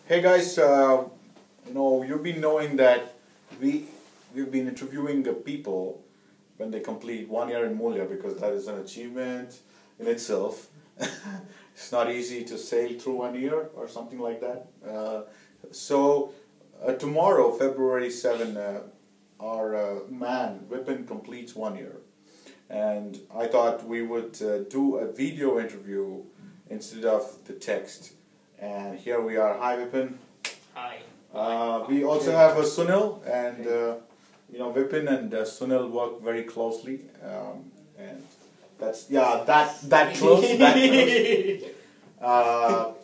Hey guys, you've been knowing that we've been interviewing the people when they complete 1 year in Moolya because that is an achievement in itself. It's not easy to sail through 1 year or something like that. Tomorrow, February 7, our man Vipin completes 1 year, and I thought we would do a video interview instead of the text. And here we are. Hi, Vipin. Hi. We also have Sunil, and Vipin and Sunil work very closely, and that's that close.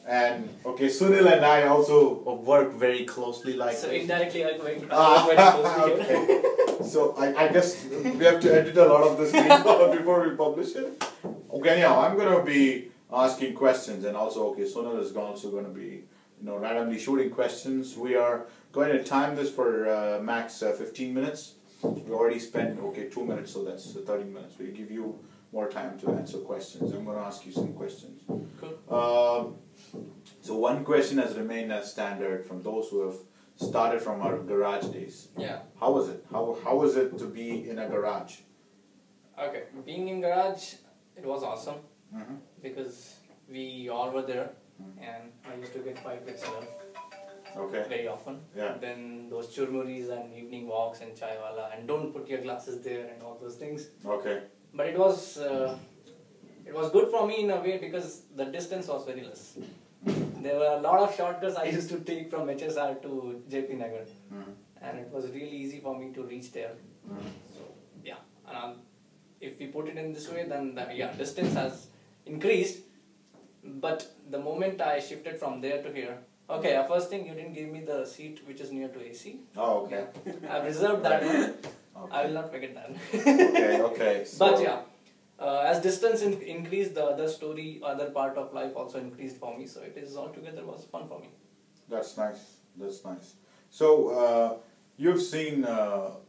And okay, Sunil and I also work very closely. So indirectly, I'm very closely. Okay. So I guess we have to edit a lot of this before we publish it. Okay, now I'm gonna be asking questions, and also Sunil is also going to be randomly shooting questions. We are going to time this for max 15 minutes. We already spent 2 minutes, so that's 30 minutes. We'll give you more time to answer questions. I'm going to ask you some questions. Cool. So one question has remained as standard from those who have started from our garage days. Yeah. How was it? How was it to be in a garage? Okay, being in garage, it was awesome. Mm-hmm. Because we all were there, and I used to get fight with Sunil very often. Yeah. Then those churmuris and evening walks and chai wala, and don't put your glasses there and all those things. Okay. But it was good for me in a way because the distance was very less. There were a lot of shortcuts I used to take from HSR to JP Nagar, and it was really easy for me to reach there. So yeah, and if we put it in this way, then distance has increased, but the moment I shifted from there to here, first thing, you didn't give me the seat which is near to AC. Oh, okay. Yeah. I've reserved that one. Okay. I will not forget that. Okay. So But yeah, as distance increased, the other part of life also increased for me. So it is altogether was fun for me. That's nice. That's nice. So you've seen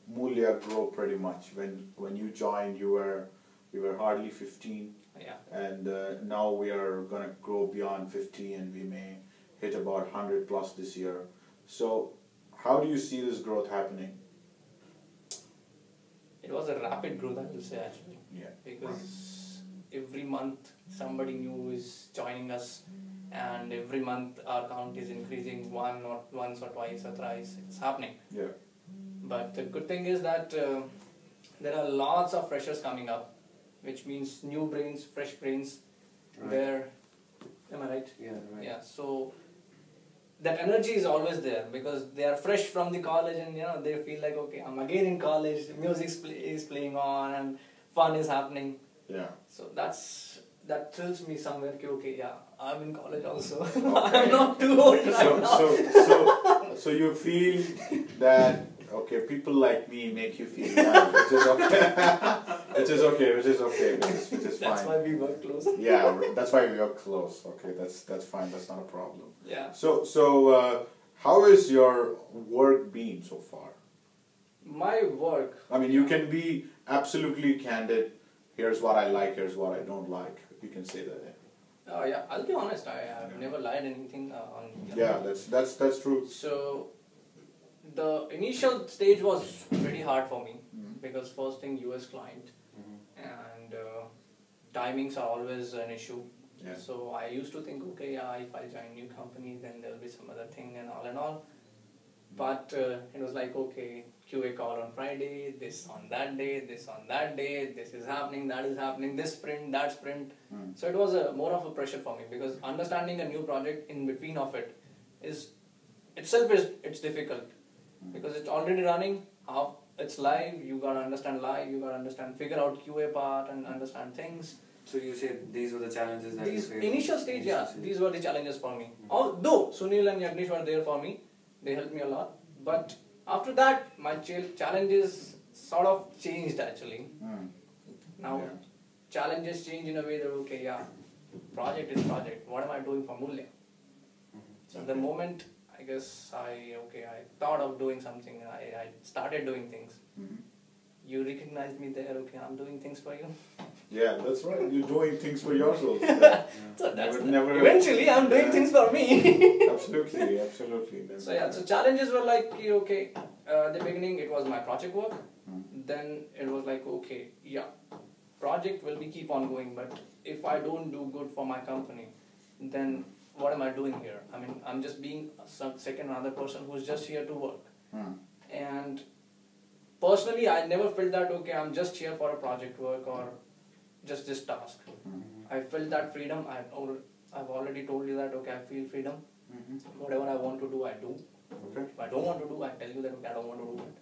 Moolya grow pretty much. When you joined, you were hardly 15. Yeah. And now we are going to grow beyond 50, and we may hit about 100 plus this year. So how do you see this growth happening? It was a rapid growth, I will say, actually. Yeah. Because every month somebody new is joining us, and every month our count is increasing once or twice or thrice. It's happening. Yeah. But the good thing is that there are lots of freshers coming up, which means new brains, fresh brains. Right. Am I right? Yeah, right. Yeah. So that energy is always there because they are fresh from the college, and they feel like, okay, I'm again in college. Music is playing on, and fun is happening. Yeah. So that thrills me somewhere. Okay, yeah, I'm in college also. Okay. I'm not too old right now. So you feel that people like me make you feel young, which is okay. Which is okay. Which is fine. That's why we work close. Yeah, that's why we are close. Okay, that's fine. That's not a problem. Yeah. So how is your work been so far? My work. I mean, you can be absolutely candid. Here's what I like. Here's what I don't like. You can say that. Yeah, I'll be honest. I have never lied anything on. Yeah, that's true. So, the initial stage was pretty hard for me because first thing US client, and timings are always an issue. Yeah. So I used to think, if I join new company, then there will be some other thing and all. But it was like, QA call on Friday, this on that day, this on that day, this is happening, that is happening, this sprint, that sprint. So it was more of a pressure for me because understanding a new project in between of it is it's difficult because it's already running. It's live, you gotta understand live, you gotta figure out QA part and understand things. So you said these were the challenges that you faced? Initial stage, these were the challenges for me. Although Sunil and Yagnish were there for me, they helped me a lot. But after that, my challenges sort of changed actually. Now, challenges change in a way that, project is project. What am I doing for Moolya? So the moment, I guess, I thought of doing something, I started doing things. You recognized me there, I'm doing things for you. Yeah, that's right. You're doing things for yourself. So that's Eventually, I'm doing things for me. Absolutely, absolutely. So yeah, so challenges were like, okay, at the beginning it was my project work. Then it was like, okay, yeah, project will be keep on going, but if I don't do good for my company, then what am I doing here? I mean, I'm just being another person who's just here to work. And personally, I never felt that, okay, I'm just here for a project work or just this task. I felt that freedom. I've already told you that, okay, I feel freedom. Whatever I want to do, I do. Okay. If I don't want to do, I tell you that, okay, I don't want to do it.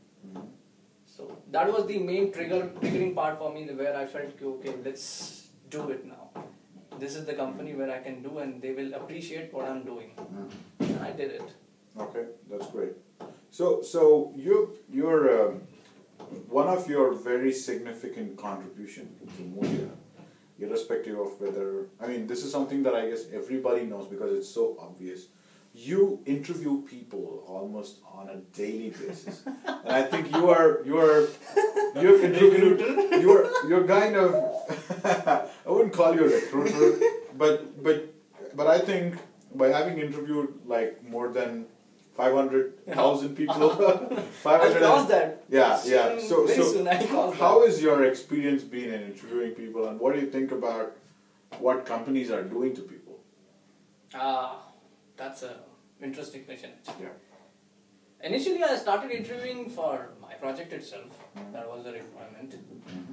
So that was the main triggering part for me, where I felt, okay, let's do it now. This is the company where I can do, and they will appreciate what I'm doing. And I did it. Okay, that's great. So you're one of your very significant contribution to Moolya, irrespective of whether, I mean, this is something that I guess everybody knows because it's so obvious. You interview people almost on a daily basis, and I think you're kind of I wouldn't call you a recruiter, but I think by having interviewed like more than 500,000 people, 500. I'll cross that. Yeah. Soon I'll cross how that. has your experience been in interviewing people, and what do you think about what companies are doing to people? That's a interesting question. Yeah. Initially, I started interviewing for my project itself. That was the requirement,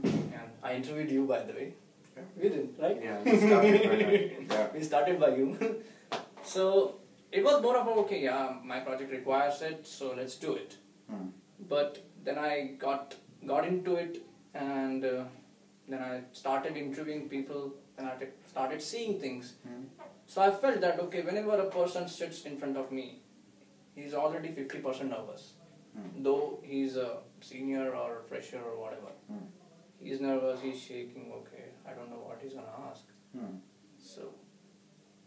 and I interviewed you, by the way. Yeah. We did, right? Yeah, we started by that. Yeah. We started by you. So it was more of a, okay, yeah, my project requires it, so let's do it. But then I got into it, and then I started interviewing people, and I started seeing things. So I felt that, okay, whenever a person sits in front of me, he's already 50% nervous. Though he's a senior or fresher or whatever. He's nervous, he's shaking, okay, I don't know what he's going to ask. So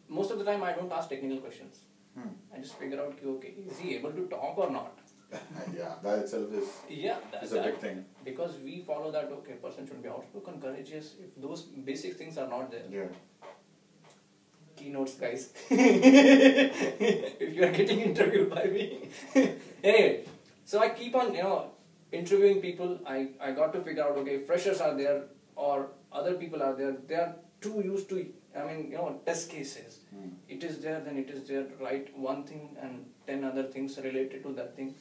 most of the time I don't ask technical questions. I just figure out, okay, is he able to talk or not? Yeah, that itself is a big thing. Because we follow that, okay, person should be outspoken, courageous. If those basic things are not there. Yeah. Keynotes, guys. If you are getting interviewed by me. Anyway, so I keep on, interviewing people. I got to figure out, okay, freshers are there or other people are there. They are too used to, test cases. It is there, then it is there. Write one thing and 10 other things related to that thing.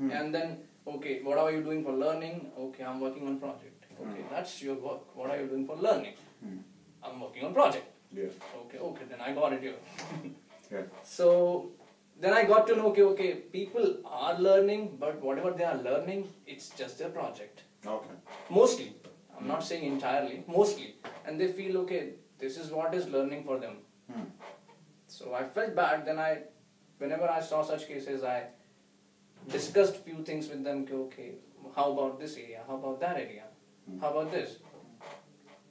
And then, okay, what are you doing for learning? Okay, I'm working on project. Okay, that's your work. What are you doing for learning? I'm working on project. Yeah. Okay, then I got it here. Yeah. So then I got to know, okay, people are learning, but whatever they are learning, it's just their project. Okay. Mostly. I'm not saying entirely, mostly. And they feel, okay, this is what is learning for them. So I felt bad. Then whenever I saw such cases, I discussed few things with them. Okay, how about this area? How about that area? How about this?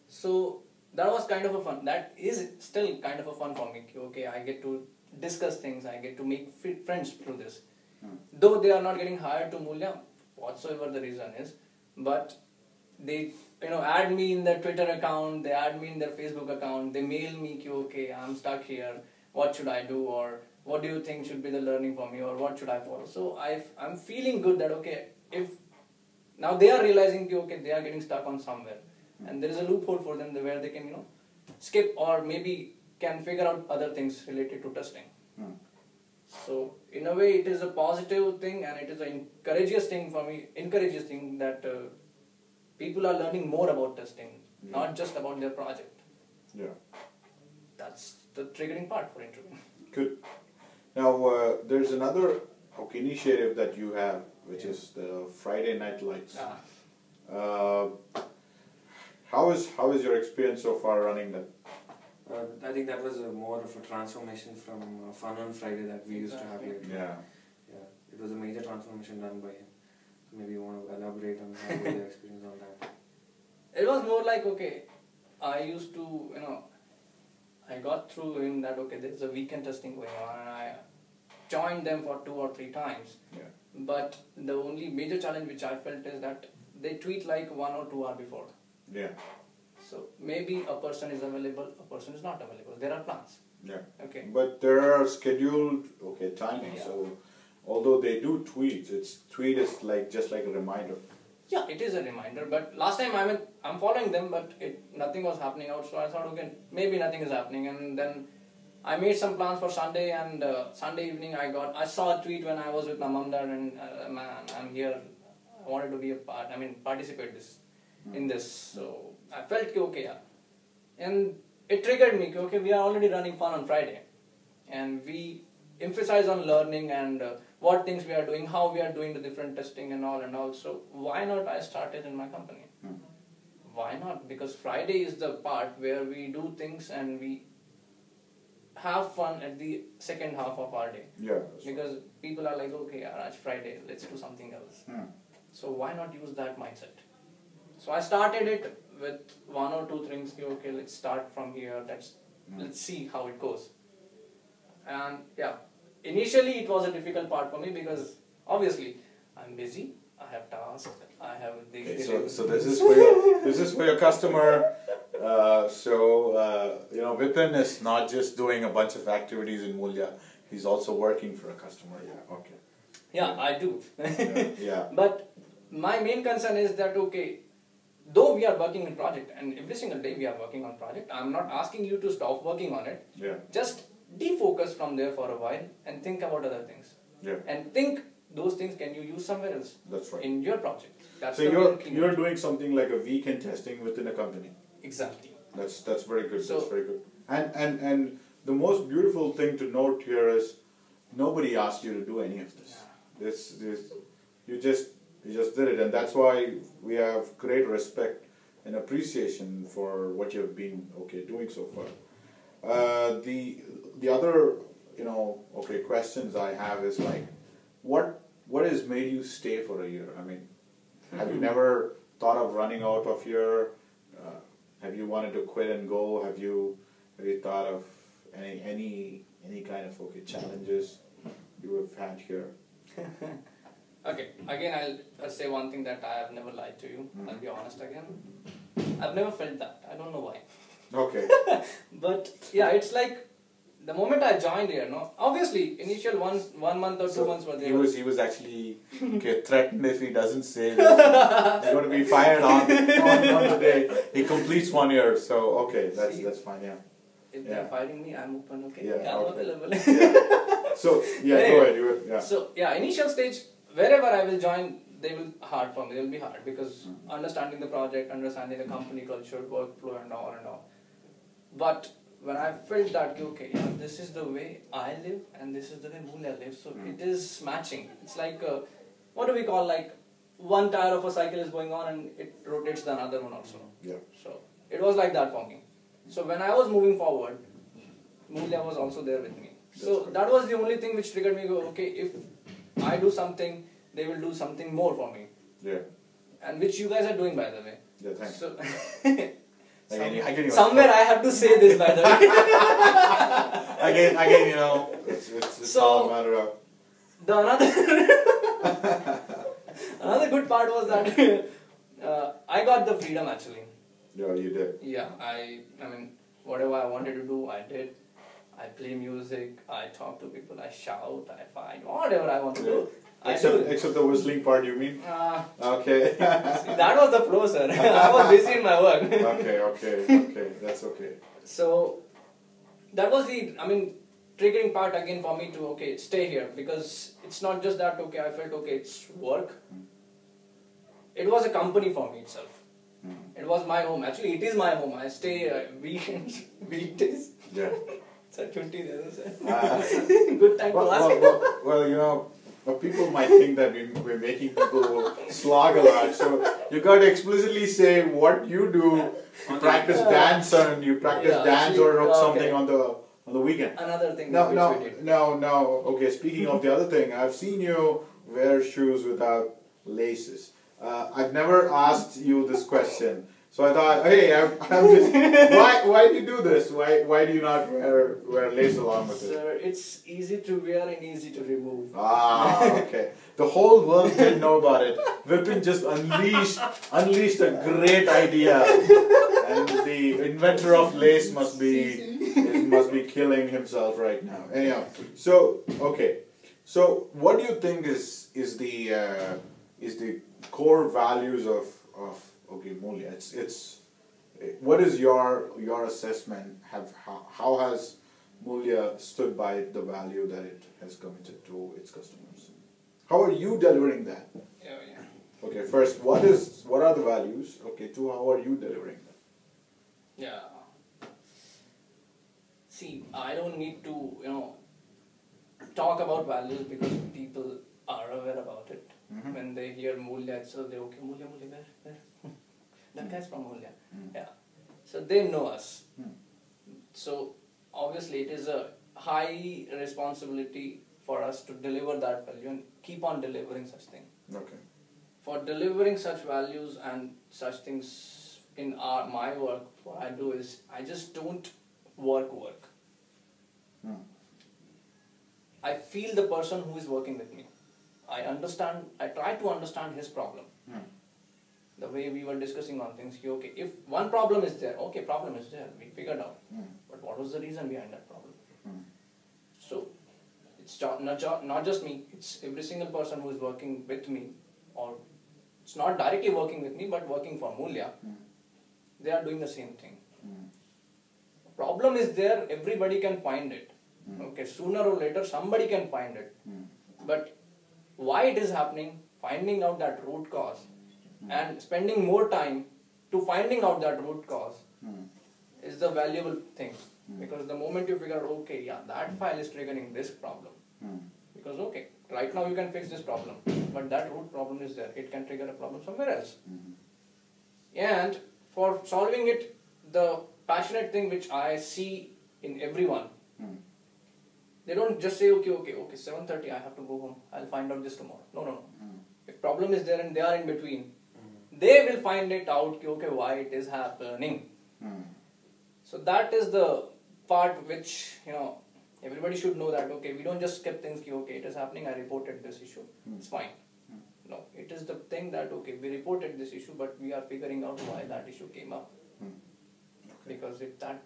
So that was kind of a fun. That is still kind of a fun for me. Okay, I get to discuss things. I get to make friends through this. Though they are not getting hired to Moolya, whatsoever the reason is, but they add me in their Twitter account, they add me in their Facebook account, they mail me, okay, I'm stuck here, what should I do, or what do you think should be the learning for me, or what should I follow? So I'm feeling good that, okay, if now they are realizing, okay, they are getting stuck on somewhere, and there is a loophole for them where they can, skip or maybe can figure out other things related to testing. So in a way, it is a positive thing, and it is an encourageous thing for me, that people are learning more about testing, not just about their project. Yeah. That's the triggering part for interviewing. Good. Now, there's another initiative that you have, which is the Friday Night Lights. How is your experience so far running that? I think that was more of a transformation from Fun on Friday that we used to have lately. Yeah. It was a major transformation done by him. So maybe you want to elaborate on how was your experience on that? It was more like, okay, I used to, I got through in that, okay, there's a weekend testing going on, and I joined them for 2 or 3 times. Yeah. But the only major challenge which I felt is that they tweet like 1 or 2 hours before. Yeah. So maybe a person is available, a person is not available. There are plans. Yeah. Okay. But there are scheduled timing. Yeah. So although they do tweets, tweet is just like a reminder. Yeah, it is a reminder. But last time I'm following them, but nothing was happening out. So I thought, okay, maybe nothing is happening. And then I made some plans for Sunday, and Sunday evening I saw a tweet when I was with my mom dad, and man, I'm here. I wanted to be participate in this. So I felt okay, yeah. And it triggered me, okay, we are already running fun on Friday, and we emphasize on learning and what things we are doing, how we are doing the different testing and all. So why not I started in my company? Why not? Because Friday is the part where we do things and we have fun at the second half of our day. Yeah. Because people are like, okay, it's Friday, let's do something else. So why not use that mindset? So I started it with one or two things. Okay, let's start from here. Let's see how it goes. And yeah, initially it was a difficult part for me because obviously I'm busy. I have tasks. I have the. Okay, so this is for your customer. Vipin is not just doing a bunch of activities in Moolya. He's also working for a customer. Yeah. Okay. Yeah, I do. Yeah. But my main concern is that, okay, though we are working in project and every single day we are working on project, I'm not asking you to stop working on it. Yeah. Just defocus from there for a while and think about other things. Yeah. And think those things can you use somewhere else. That's right. In your project. That's so you're doing something like a weekend testing within a company. Exactly. That's very good. So, that's very good. And the most beautiful thing to note here is nobody asked you to do any of this. You just did it, and that's why we have great respect and appreciation for what you've been doing so far. The other questions I have is like, what has made you stay for a year? I mean, have you never thought of running out of here? Have you wanted to quit and go? Have you thought of any kind of challenges you have had here? Okay, again I'll say one thing that I have never lied to you. I'll be honest again. I've never felt that. I don't know why. Okay. But yeah, it's like the moment I joined here, obviously initial one month or 2 months were there. He was actually threatened if he doesn't say this. He's going to be fired on the day he completes 1 year. So that's fine. Yeah. If they're firing me, I'm open. Okay. Yeah, I'm okay. available. Yeah. So anyway, go ahead. Yeah. So initial stage, wherever I will join, they will hard for me. They will be hard because understanding the project, understanding the company culture, workflow, and all. But when I felt that this is the way I live and this is the way Moolya lives, so it is matching. It's like what do we call, like one tire of a cycle is going on and it rotates the another one also. Yeah. So it was like that for me. So when I was moving forward, Moolya was also there with me. So that was the only thing which triggered me. If I do something, they will do something more for me. Yeah. And which you guys are doing, by the way. Yeah, thanks. So somewhere I have to say this, by the way. again, it's all a matter of. Another good part was that I got the freedom actually. Yeah, you did. Yeah, I mean, whatever I wanted to do, I did. I play music, I talk to people, I shout, I fight, whatever I want to do. Except the whistling part, you mean? Okay. See, that was the flow, sir. I was busy in my work. Okay, that's okay. So, that was the, triggering part again for me to, stay here. Because it's not just that, I felt, it's work. It was a company for me itself. It was my home. Actually, it is my home. I stay weekends, weekdays. Yeah. It's a 20 days. Good time to ask. Well, people might think that we're making people slog a lot. So you got to explicitly say what you do. You practice dance or something on the weekend. Another thing. No. Okay, speaking of the other thing, I've seen you wear shoes without laces. I've never asked you this question. So I thought, hey, I'm just, why do you do this? Why do you not wear lace along with it? Sir, it's easy to wear and easy to remove. Ah, okay. The whole world didn't know about it. Vipin just unleashed a great idea, and the inventor of lace must be killing himself right now. Anyhow, so okay, so what do you think is the core values of Moolya? It's what is your assessment? How has Moolya stood by the value that it has committed to its customers? How are you delivering that? Yeah. Okay, first, what are the values? Okay, two, how are you delivering them? Yeah. See, I don't need to, talk about values because people are aware about it. Mm-hmm. When they hear Moolya, so they okay, Moolya, where? That guy's from Moolya. Yeah. So they know us. So obviously it is a high responsibility for us to deliver that value and keep on delivering such things. Okay. For delivering such values and such things in my work, what I do is I just don't work. I feel the person who is working with me. I try to understand his problem. The way we were discussing on things, okay, if one problem is there, problem is there, we figured out. But what was the reason behind that problem? So, it's not just me, it's every single person who is working with me, or it's not directly working with me, but working for Moolya. They are doing the same thing. Problem is there, everybody can find it. Okay, sooner or later somebody can find it. But why it is happening, finding out that root cause and spending more time to finding out that root cause is the valuable thing. Because the moment you figure out, that file is triggering this problem. Because right now you can fix this problem, but that root problem is there. It can trigger a problem somewhere else. And for solving it, the passionate thing which I see in everyone, they don't just say, okay, 7:30 I have to go home, I'll find out this tomorrow. No. If problem is there and they are in between, they will find it out, why it is happening. So that is the part which, everybody should know that, we don't just skip things, it is happening, I reported this issue, it's fine. No, it is the thing that, we reported this issue, but we are figuring out why that issue came up. Because if that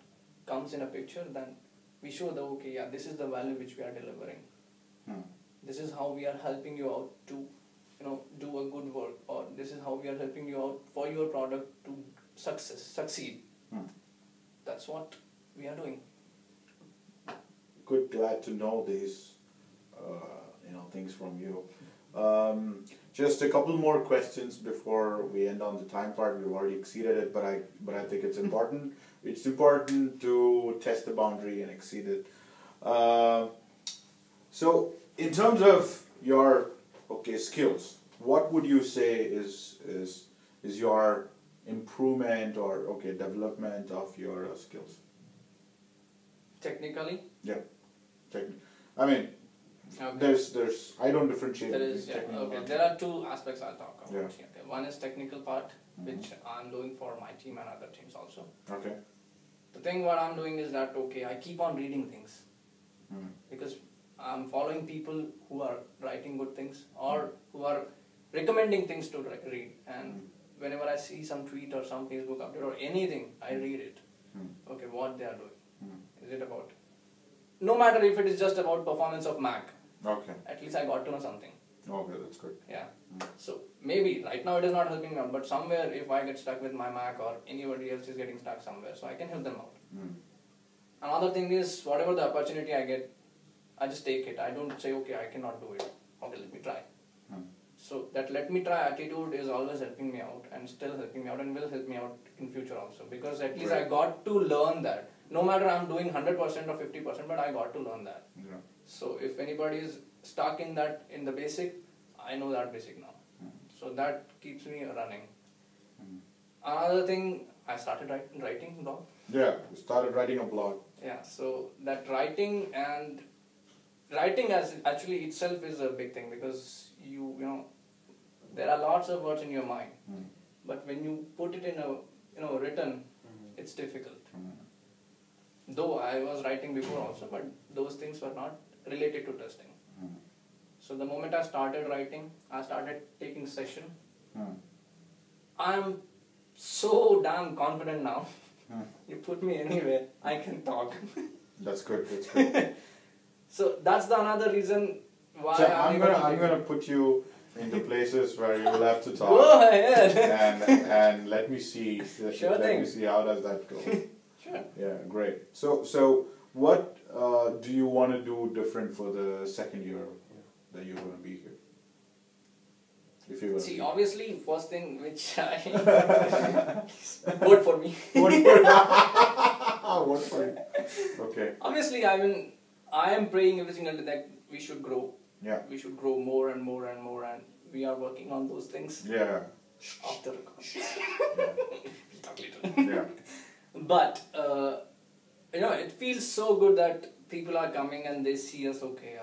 comes in a picture, then we show that, this is the value which we are delivering. This is how we are helping you out to, do a good work, or this is how we are helping you out for your product to succeed. That's what we are doing. Good, glad to know these, things from you. Just a couple more questions before we end on the time part. We've already exceeded it, but I think it's important. It's important to test the boundary and exceed it. So, in terms of your skills, what would you say is your improvement or development of your skills? Technically? Yeah. I mean, there's I don't differentiate. There are two aspects I'll talk about. Yeah. One is technical part, which I'm doing for my team and other teams also. Okay. The thing what I'm doing is that I keep on reading things because I'm following people who are writing good things or who are recommending things to read, and whenever I see some tweet or some Facebook update or anything, I read it. What they are doing. Is it about? No matter if it is just about performance of Mac. Okay. At least I got to know something. Okay, that's good. Yeah. So maybe right now it is not helping me out, but somewhere if I get stuck with my Mac or anybody else is getting stuck somewhere, so I can help them out. Another thing is whatever the opportunity I get, I just take it. I don't say I cannot do it. Let me try. So that let me try attitude is always helping me out and still helping me out and will help me out in future also, because at least I got to learn that. No matter I'm doing 100% or 50%, but I got to learn that. Yeah. So if anybody is stuck in the basic, I know that basic now. So that keeps me running. Another thing, I started writing blog. Yeah, you started writing a blog. Yeah, so that writing as actually itself is a big thing, because you there are lots of words in your mind, but when you put it in a written, it's difficult. Though I was writing before also, but those things were not related to testing. So the moment I started writing, I started taking session. I'm so damn confident now. You put me anywhere, I can talk. That's good. That's good. So that's the another reason why So I'm gonna put you into places where you will have to talk. Go ahead. and let me see. Sure let thing. me see how does that go. Sure. Yeah, great. So what do you want to do different for the second year that you're going to be here? If you're going See, to obviously, first thing which I vote for me. What for you? Okay. Obviously, I am praying every single day that we should grow. Yeah. We should grow more and more and more, and we are working on those things. Yeah. Off the record. Yeah. Talk later. Yeah. But it feels so good that people are coming and they see us. Okay,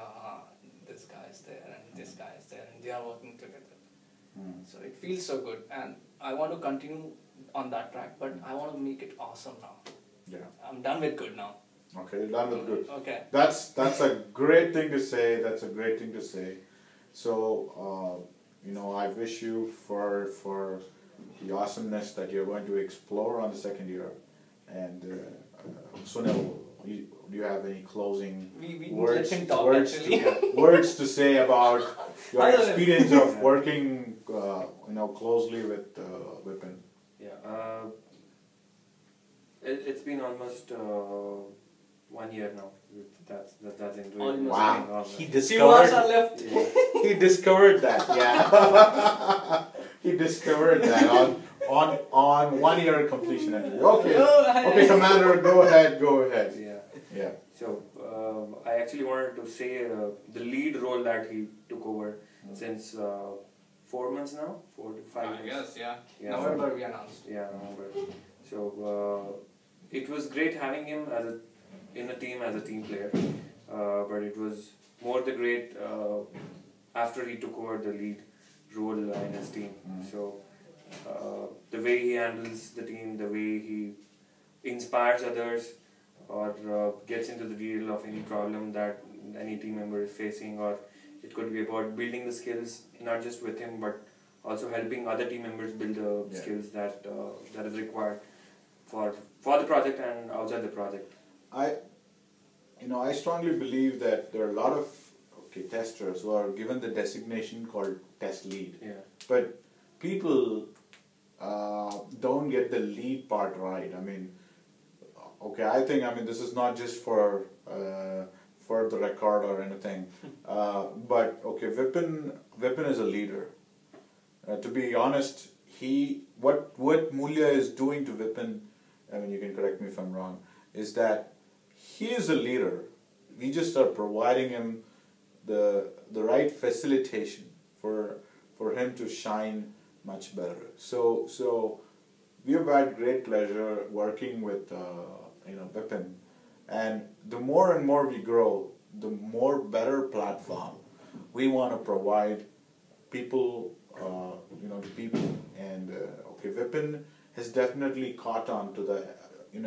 this guy is there and this guy is there, and they are working together. So it feels so good, and I want to continue on that track, but I want to make it awesome now. Yeah. I'm done with good now. Okay, done with good. Okay. That's a great thing to say. That's a great thing to say. So I wish you for the awesomeness that you're going to explore on the second year. And Sunil, do you have any closing We words, let him talk, words to say about your Other than- experience of working, closely with Vipin? Yeah. It's been almost 1 year now. That's into Almost. Wow. He Few hours are left. He discovered that. Yeah. He discovered that on 1 year completion. Okay, Commander, go ahead. Yeah. So I actually wanted to say the lead role that he took over since 4 months now, 4 to 5 months. Yes, yeah. Yeah. November we announced. Yeah, November. So it was great having him in a team as a team player, but it was more the great after he took over the lead role in his team. So the way he handles the team, the way he inspires others, or gets into the deal of any problem that any team member is facing, or it could be about building the skills, not just with him, but also helping other team members build the skills that is required for the project and outside the project. I strongly believe that there are a lot of testers who are given the designation called test lead. Yeah. But people don't get the lead part right. I think this is not just for the record or anything. But Vipin is a leader. To be honest, what Moolya is doing to Vipin, you can correct me if I'm wrong, is that he is a leader. We just are providing him the right facilitation for him to shine much better. So we have had great pleasure working with Vipin, and the more and more we grow, the more better platform we want to provide people, to people. And Vipin has definitely caught on to the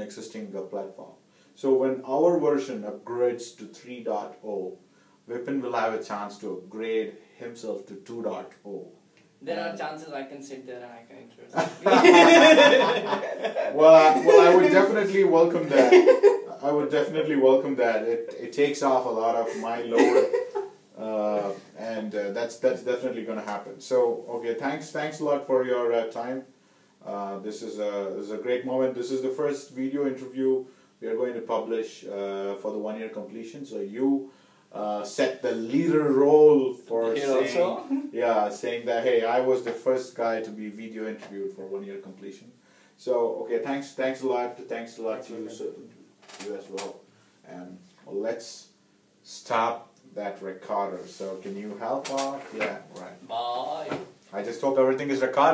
existing platform. So when our version upgrades to 3.0, Vipin will have a chance to upgrade himself to 2.0. There are chances I can sit there and I can introduce. Well, I would definitely welcome that. It takes off a lot of my load, and that's definitely going to happen. So thanks a lot for your time. This is a great moment. This is the first video interview we are going to publish for the 1 year completion. So you set the leader role for saying that, hey, I was the first guy to be video interviewed for 1 year completion. So thanks a lot to you as well. And let's stop that recorder. So can you help off? Yeah, right. Bye. I just hope everything is recorded.